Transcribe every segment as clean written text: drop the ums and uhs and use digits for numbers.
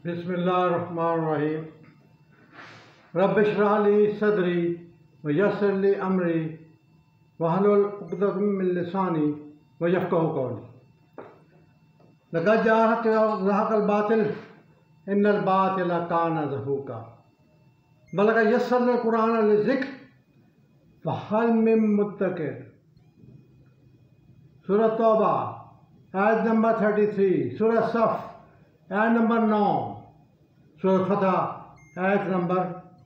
बिस्मिल्लाहिर्रहमानिर्रहीम। रब्बिश इश्रह ली सदरी व यस्सिर ली अमरी वहलुल उक़दतम मिन लिसानी व यफ़क़हू क़ौली। लक़द ज़हक़ल बातिल इन्नल बातिला काना ज़हूक़ा वलक़द यस्सरनल क़ुरआन लिज़िक्र फ़हल मिन मुद्दकिर। सूरह तौबा आयत नंबर 33, सूरह सफ़ आयत नंबर 9, सूरह फ़तह आयत नंबर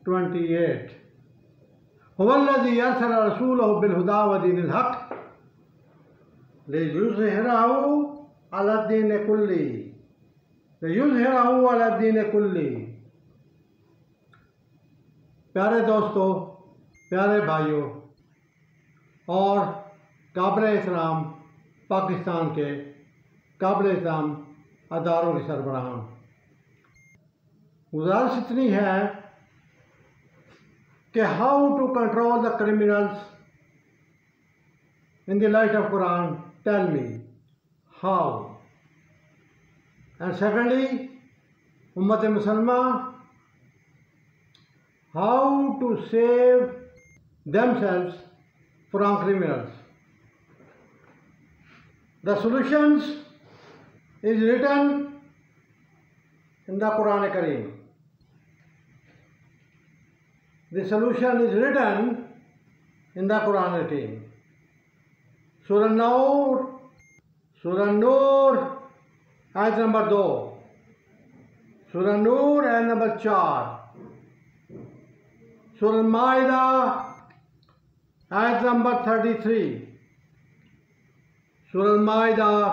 28। हुवल्लज़ी अरसला रसूलहु बिल-हुदा व दीनिल हक़ लियुज़हिरहु अला दीनि कुल्ली। प्यारे दोस्तों, प्यारे भाइयों और काबिल-एहतराम पाकिस्तान के काबिल-एहतराम अदारों के सरबराहान, गुजारिश इतनी है कि how to control the criminals in the light of Quran, tell me how. And secondly, उम्मत मुसलमा, how to save themselves from criminals. The solutions is written in the Quran Kareem. The solution is written in the Quran Kareem. Surah Nur, ayat number 2, Surah Nur, ayat number 4, Surah Ma'idah, ayat number 33, Surah Ma'idah,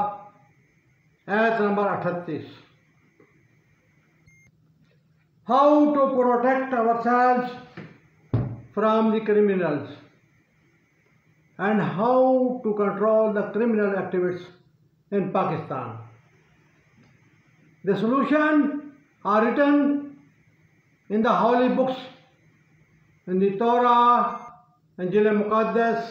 ayat number 38. How to protect ourselves from the criminals and how to control the criminal activities in Pakistan. The solution are written in the holy books, in the Torah, Injil Muqaddas,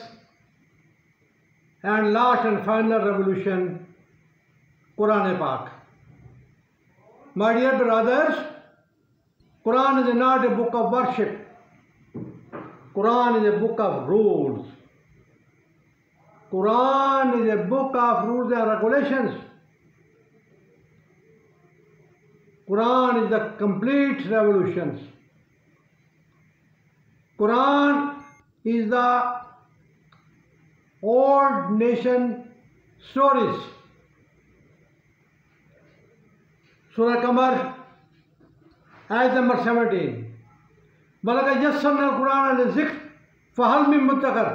and last and final revolution, Quran Pak. My dear brothers, Quran is not a book of worship. Quran is a book of rules. Quran is a book of rules and regulations. Quran is the complete revolutions. Quran is the old nation stories. Surah Qamar, ayat number 17. वलक़द यस्सरनल क़ुरआन लिज़िक्र फ़हल मिन मुद्दकिर।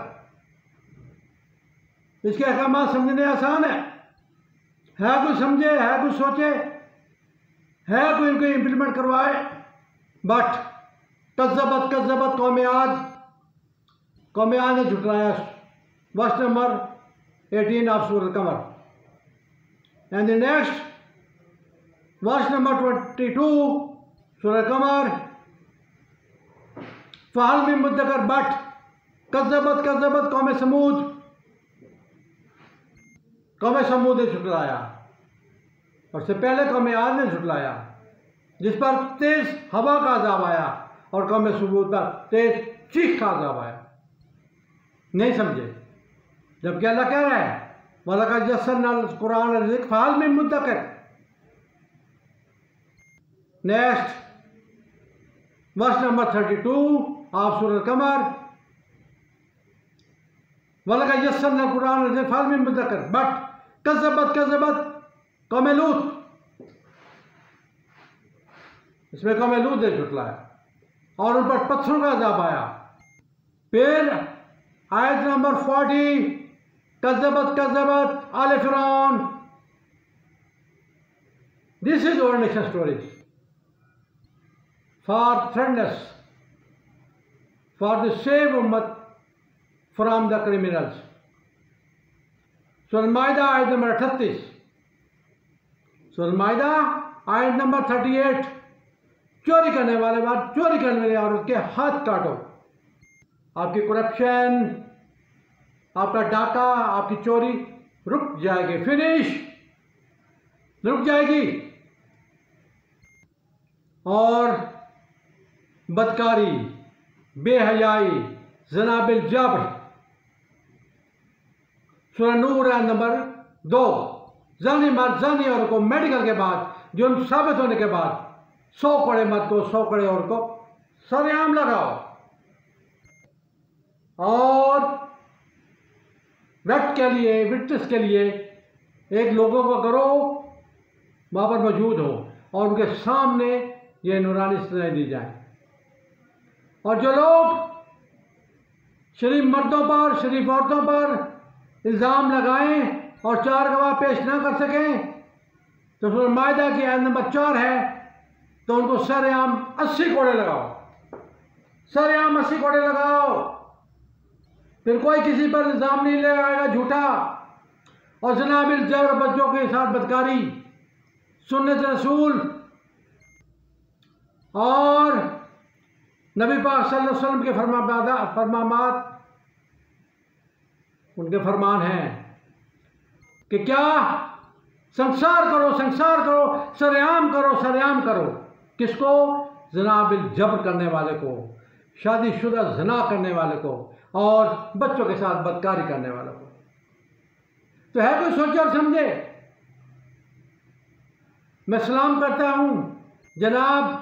इसके अहकाम समझने आसान है कोई समझे, है कोई सोचे, है कोई इनको इम्प्लीमेंट करवाए। बट कज़्ज़बत कौम आद ने झुटलाया। वर्स नंबर 18 ऑफ सूरह कमर। And the next verse number 22 सूरह कमर, फ़हल मिन मुद्दकिर, बट कज़्ज़बत कौम समूद ने झुटलाया। और उससे पहले कौम आद ने झुटलाया, जिस पर तेज हवा का अज़ाब आया, और कौम समूद पर तेज चीख का अज़ाब आया। नहीं समझे, जबकि अल्लाह कह रहा है वलक़द यस्सरनल क़ुरआन लिज़िक्र फ़हल मिन मुद्दकिर। नेक्स्ट वर्स नंबर 32 ऑफ सूरह कमर, वलक़द यस्सरनल क़ुरआन लिज़िक्र फ़हल मिन मुद्दकिर, बट कज़्ज़बत कौम लूत। इसमें कौम लूत ने झुटलाया और उन पर पत्थरों का अज़ाब आया। फिर आयत नंबर 40, कज़्ज़बत आले फ़िरऔन। This is old nation stories for थ्रेडनेस, फॉर द सेव उम्मत फ्रॉम द क्रिमिनल्स। सूरह माइदा आयत नंबर 38, सूरह माइदा आयत नंबर 38। चोरी करने वाले बात, चोरी करने वाले औरत के हाथ काटो। आपकी करप्शन, आपका डाका, आपकी चोरी रुक जाएगी, फिनिश, रुक जाएगी। और बदकारी, बेहयाई, ज़नाबिल जब्र। सूरह नूर आयत नंबर 2। जानी मर्द जानी औरत को मेडिकल के बाद, जुर्म साबित होने के बाद 100 कड़े मर्द को 100 कड़े औरत को सरेआम लगाओ। और व्यक्ति के लिए, विटनेस के लिए एक लोगों को करो वहाँ पर मौजूद हो और उनके सामने ये नूरानी सजाएं दी जाए। और जो लोग शरीफ मर्दों पर, शरीफ औरतों पर इल्ज़ाम लगाएं और 4 गवाह पेश ना कर सकें, तो सूरह माइदा की आयत नंबर 4 है, तो उनको सरेआम 80 कोड़े लगाओ, सरेआम 80 कोड़े लगाओ। फिर कोई किसी पर इल्ज़ाम नहीं लगाएगा झूठा। और ज़नाबिल जब्र, बच्चों के साथ बदकारी, सुन्नत रसूल और नबी पाक सल्लल्लाहु अलैहि वसल्लम के फरमामात, उनके फरमान हैं कि क्या संसार करो, संसार करो, सरेआम करो, सरेआम करो। किसको? ज़नाबिल जब्र करने वाले को, शादीशुदा ज़ना करने वाले को और बच्चों के साथ बदकारी करने वाले को। तो है कोई सोचे और समझे। मैं सलाम करता हूँ जनाब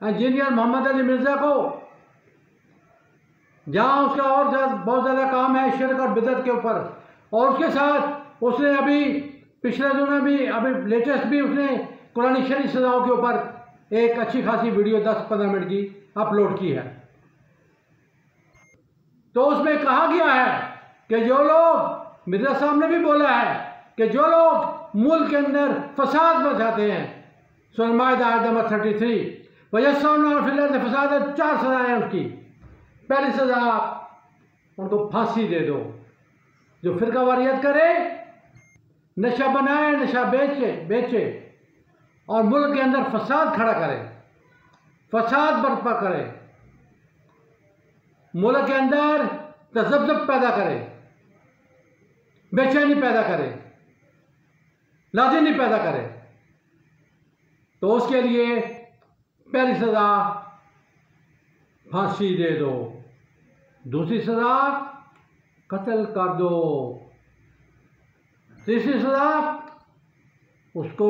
इंजीनियर मोहम्मद अली मिर्ज़ा को, जहाँ उसका और बहुत ज़्यादा काम है शिरक और बिदअत के ऊपर। और उसके साथ उसने अभी पिछले दिनों भी, अभी लेटेस्ट भी उसने कुरानी शरीफ सजाओं के ऊपर एक अच्छी खासी वीडियो 10-15 मिनट की अपलोड की है। तो उसमें कहा गया है कि जो लोग, मिर्ज़ा साहब ने भी बोला है कि जो लोग मुल्क के अंदर फसाद मचाते हैं, सूरह माइदा आयत नंबर 33, वयस्सौना फिल अर्ज़ि फसादन, 4 सज़ाएं उसकी। पहली सज़ा उनको फांसी दे दो। जो फिरका वारियत करे, नशा बनाए, नशा बेचे और मुल्क के अंदर फसाद खड़ा करे, फसाद बर्पा करे, मुल्क के अंदर तज़ब्ज़ुब पैदा करे, बेचैनी पैदा करे, लाजिमी पैदा करे, तो उसके लिए पहली सज़ा फांसी दे दो। दूसरी सज़ा कत्ल कर दो। तीसरी सज़ा उसको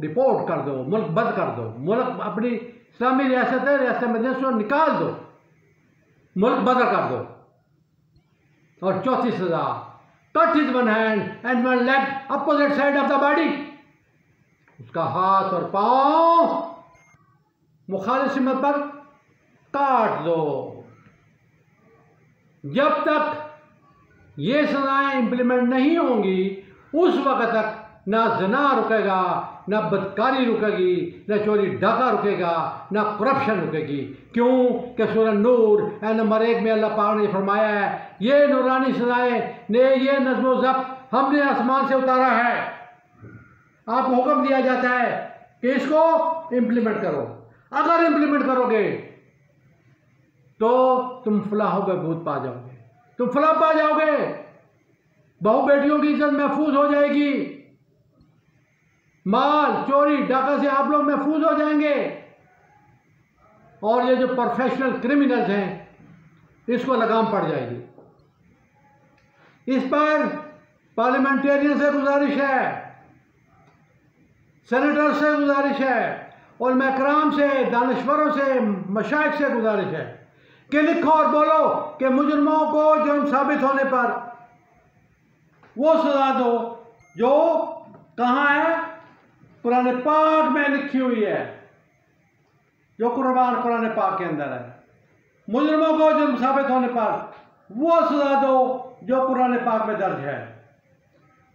डिपोर्ट कर दो, मुल्क बंद कर दो, मुल्क अपनी इस्लामी रियासत है, रियासत मदीना से निकाल दो, मुल्क बदर कर दो। और चौथी सज़ा, cut his one hand and one leg opposite side of the body, उसका हाथ और पांव मुखालिफ सिमत पर काट दो। जब तक ये सजाएं इंप्लीमेंट नहीं होंगी उस वक्त तक ना ज़ना रुकेगा, ना बदकारी रुकेगी, ना चोरी डाका रुकेगा, ना करप्शन रुकेगी। क्यों कि सूरह नूर आयत नंबर 1 में अल्लाह पाक ने फरमाया है, ये नूरानी सजाएं ने, ये नज़्म व ज़ब्त हमने आसमान से उतारा है। आपको हुक्म दिया जाता है कि इसको इम्प्लीमेंट करो। अगर इम्प्लीमेंट करोगे तो तुम फलाह बहबूद पा जाओगे, तुम फलाह पा जाओगे, बहू बेटियों की इज्जत महफूज हो जाएगी, माल चोरी डाका से आप लोग महफूज हो जाएंगे। और ये जो प्रोफेशनल क्रिमिनल्स हैं इसको लगाम पड़ जाएगी। इस पर पार्लियामेंटेरियन से गुजारिश है, सेनेटर से गुजारिश है, उलमा कराम से, दानश्वरों से, मशाइख से गुजारिश है कि लिखो और बोलो कि मुजरिमों को जुर्म साबित होने पर वो सजा दो जो कहाँ है, कुरान पाक में लिखी हुई है, जो कुरान पाक के अंदर है। मुजरिमों को जुर्म साबित होने पर वो सजा दो जो कुरान पाक में दर्ज है।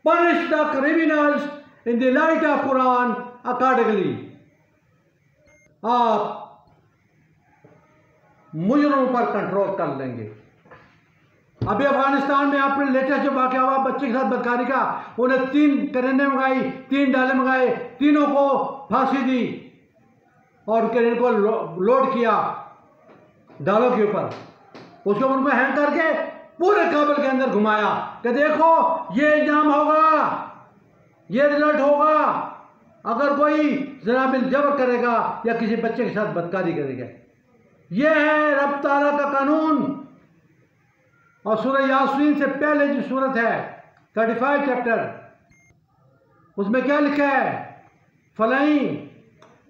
Punish the criminals in the light of Quran accordingly. आप मुजरिमों पर कंट्रोल कर लेंगे। अभी अफगानिस्तान में आपने लेटेस्ट जो वाक़या हुआ बच्चे के साथ बदकारी का, उन्हें 3 करेंडे मंगाई, 3 डाले मंगाए, तीनों को फांसी दी और करेंडे को लोड किया डालों के ऊपर, उसके ऊपर उनको हैंग करके पूरे काबुल के अंदर घुमाया कि देखो ये इंजाम होगा, ये रिजल्ट होगा। अगर कोई ज़ना बिल जबर करेगा या किसी बच्चे के साथ बदकारी करेगा। यह है रब ताला का कानून। और सूरह यासीन से पहले जो सूरत है 35 चैप्टर, उसमें क्या लिखा है? फलई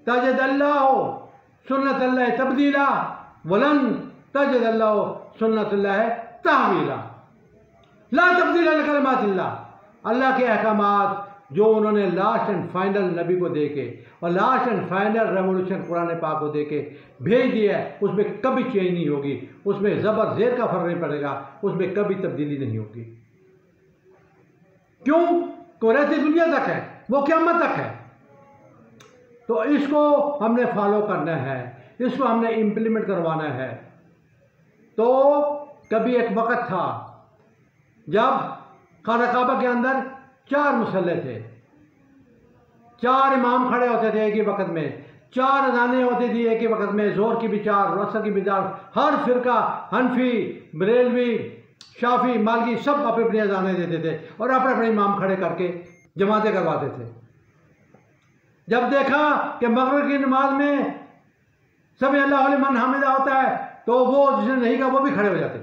तजद अल्लाह सुन्नत अल्लाह तब्दीला वलन तजद अल्लाह सुन्नत अल्लाह तहवीला। ला तब्दीला लिकलिमातिल्लाह। अल्लाह के अहकामात जो उन्होंने लास्ट एंड फाइनल नबी को देके और last and final revolution Quran पाक को देके भेज दिया है, उसमें कभी चेंज नहीं होगी, उसमें ज़बर ज़ेर का फर्क नहीं पड़ेगा, उसमें कभी तब्दीली नहीं होगी। क्यों? को रहती दुनिया तक है, वो क़यामत तक है। तो इसको हमने फॉलो करना है, इसको हमने इम्प्लीमेंट करवाना है। तो कभी एक वक़्त था जब खाना काबा के अंदर 4 मुसल्ले थे, 4 इमाम खड़े होते थे एक ही वक्त में, 4 अज़ानें होती थी एक ही वक्त में, ज़ोहर की भी 4, असर की भी 4। हर फिरका हनफी, बरेलवी, शाफी, मालकी सब अपनी अपनी अज़ानें देते थे और अपने अपने इमाम खड़े करके जमातें करवाते थे। जब देखा कि मगरिब की नमाज में सब अल्लाह लिमन हमिदा होता है, तो वो जिसने नहीं कहा वो भी खड़े हो जाते,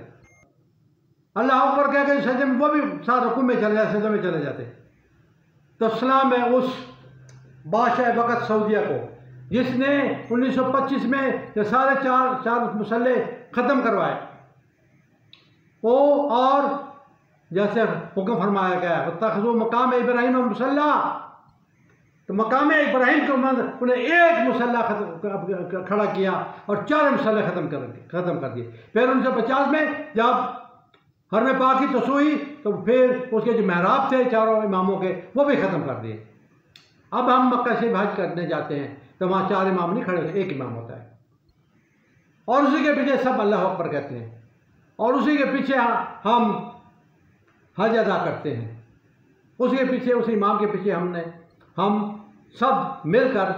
अल्लाह अकबर कह के सजदे में वो भी साथ रुकू में चले जाते, सजदे में चले जाते। तो सलाम है उस बादशाह वक़्त सऊदिया को जिसने 1925 में ये सारे चार मुसल्ले ख़त्म करवाए। वो और जैसे हुक्म फरमाया गया है तख़ज़ू मकाम इब्राहीम मुसल्ला, तो मकाम इब्राहीम के उन्हें एक मुसल्ला खड़ा किया और 4 मुसल्ले ख़त्म कर दिए। फिर 1950 में जब हरम पाक की तसूही, तो फिर उसके जो महराब थे चारों इमामों के, वो भी ख़त्म कर दिए। अब हम मक्का से हज करने जाते हैं तो वहाँ 4 इमाम नहीं खड़े होते, एक इमाम होता है और उसी के पीछे सब अल्लाह अकबर कहते हैं और उसी के पीछे हम हज अदा करते हैं। उसी के पीछे, उस इमाम के पीछे हम सब मिलकर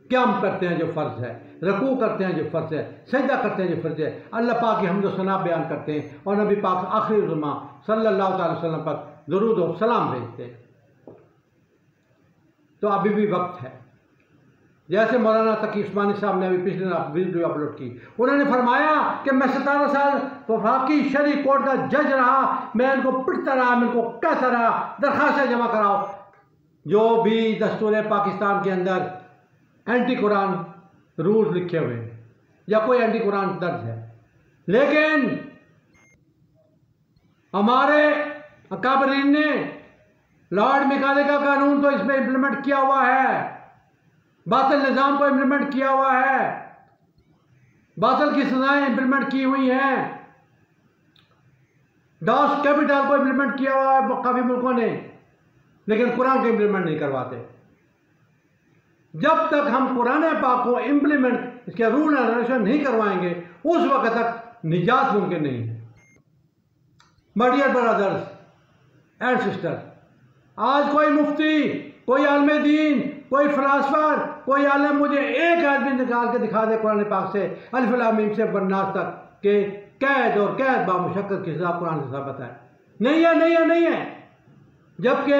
क़याम करते हैं जो फ़र्ज़ है, रकू करते हैं जो फ़र्ज़ है, सजदा करते हैं जो फ़र्ज़ है, अल्लाह पाक की हम्द व सना बयान करते हैं और नबी पाक आखिरी ज़ुमा सल्लल्लाहु अलैहि वसल्लम पर दुरूद और सलाम भेजते हैं। तो अभी भी वक्त है। जैसे मौलाना तकी उस्मानी साहब ने अभी पिछले वीडियो अपलोड की, उन्होंने फरमाया कि मैं 17 साल वफाकी शरी कोर्ट का जज रहा, मैं इनको पिटता रहा, मैं इनको कहता रहा दरख्वास्तें जमा कराओ। जो भी दस्तूर पाकिस्तान के अंदर एंटी कुरान रूल्स लिखे हुए हैं या कोई एंटी कुरान दर्ज है, लेकिन हमारे अकाबरीन ने लॉर्ड मिकाले का कानून तो इसमें इम्प्लीमेंट किया हुआ है, बातिल निज़ाम को इम्प्लीमेंट किया हुआ है, बातिल की सजाएं इम्प्लीमेंट की हुई हैं, डॉस कैपिटल को इम्प्लीमेंट किया हुआ है काफ़ी मुल्कों ने, लेकिन कुरान को इम्प्लीमेंट नहीं करवाते। जब तक हम कुरान पाक को इम्प्लीमेंट, इसके रूल एंड रेगुलेशन नहीं करवाएंगे, उस वक्त तक निजात मुमकिन नहीं है। My dear brothers and sister, आज कोई मुफ्ती, कोई आलम दीन, कोई फिलासफर, कोई आलम मुझे एक आदमी निकाल के दिखा दे कुरान पाक से अलिफ लाम मीम से वन्नास तक के कैद और कैद बामुशक्कत की सज़ा कुरान से साबित है? नहीं है, नहीं है, नहीं है। जबकि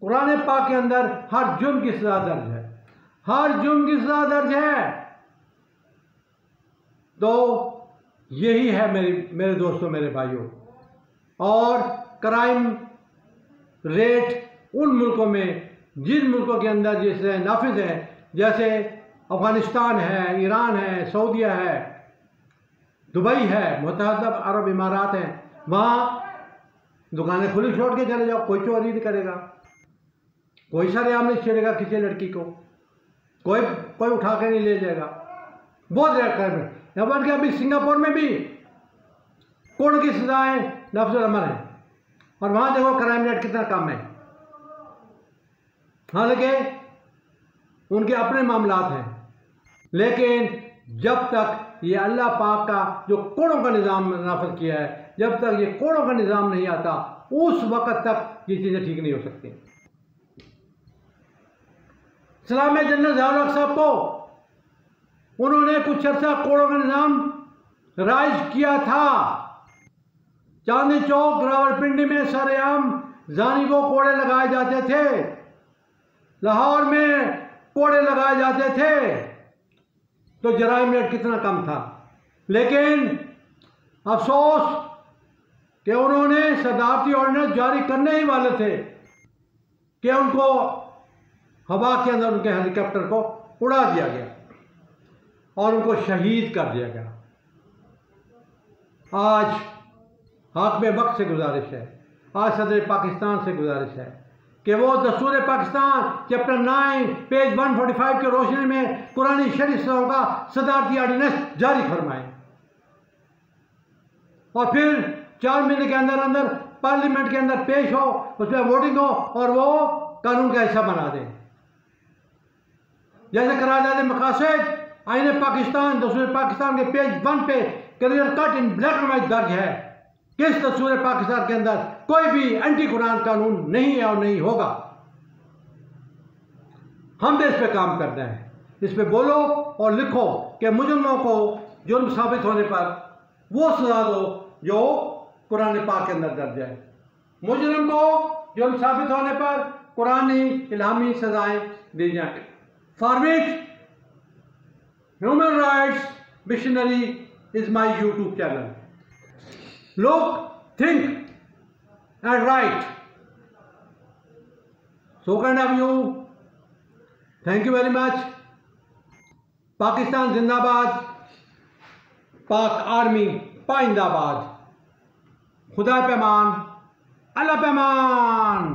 कुरान पाक के अंदर हर जुर्म की सज़ा दर्ज है, हर जुर्म की सज़ा दर्ज है। तो यही है मेरे दोस्तों, मेरे भाइयों। और क्राइम रेट उन मुल्कों में, जिन मुल्कों के अंदर जैसे नाफिज है, जैसे अफ़गानिस्तान है, ईरान है, सऊदीया है, दुबई है, मुत्तहदा अरब इमारात हैं, वहाँ दुकानें खुली छोड़ के चले जाओ, कोई चोरी नहीं करेगा, कोई सरेआम नहीं छेड़ेगा किसी लड़की को, कोई उठा के नहीं ले जाएगा। बहुत क्राइम है। यहाँ बन के अभी सिंगापुर में भी कोर्ट की सजाएं नफ्स अमल है और वहाँ देखो क्राइम रेट कितना कम है। हालांकि उनके अपने मामलात हैं, लेकिन जब तक ये अल्लाह पाक का जो कोड़ों का निज़ाम नाफिज किया है, जब तक ये कोड़ों का निज़ाम नहीं आता, उस वक़्त तक ये चीज़ें ठीक नहीं हो सकती। सलाम जनरल ज़ियाउल हक साहब को उन्होंने कुछ अर्सा कोड़ों का निज़ाम राइज किया था। चांदनी चौक रावलपिंडी में सरेआम जानी को कोड़े लगाए जाते थे, लाहौर में कोड़े लगाए जाते थे तो जराइम रेट कितना कम था। लेकिन अफसोस कि उन्होंने सदारती ऑर्डिनेंस जारी करने ही वाले थे कि उनको हवा के अंदर उनके हेलीकॉप्टर को उड़ा दिया गया और उनको शहीद कर दिया गया। आज हाकिम वक्त से गुजारिश है, आज सदर पाकिस्तान से गुजारिश है कि वो दस्तूर पाकिस्तान चैप्टर 9 पेज 145 की रोशनी में कुरानी शरीफ का सदारती ऑर्डिनेंस जारी फरमाएं और फिर 4 महीने के अंदर अंदर पार्लियामेंट के अंदर पेश हो, उसमें वोटिंग हो और वो कानून का हिस्सा बना दें। जैसे करारदाद मकासद आईन पाकिस्तान दस्तूर पाकिस्तान के पेज 1 पे clear cut in black and white दर्ज है कि इस दस्तूर पाकिस्तान के अंदर कोई भी एंटी कुरान कानून नहीं है और नहीं होगा। हम भी इस पे काम करते हैं, इस पे बोलो और लिखो कि मुजरिमों को जुर्म साबित होने पर वो सजा दो जो कुरान पाक के अंदर दर्ज है। मुजरिम को जुर्म साबित होने पर कुरानी इल्हामी सजाएं दी जाए। For which human rights missionary is my YouTube channel. Look, think and write. So kind of you. Thank you very much. Pakistan जिंदाबाद, पाक आर्मी पाइंदाबाद। खुदा पैमान, अल्लाह पैमान।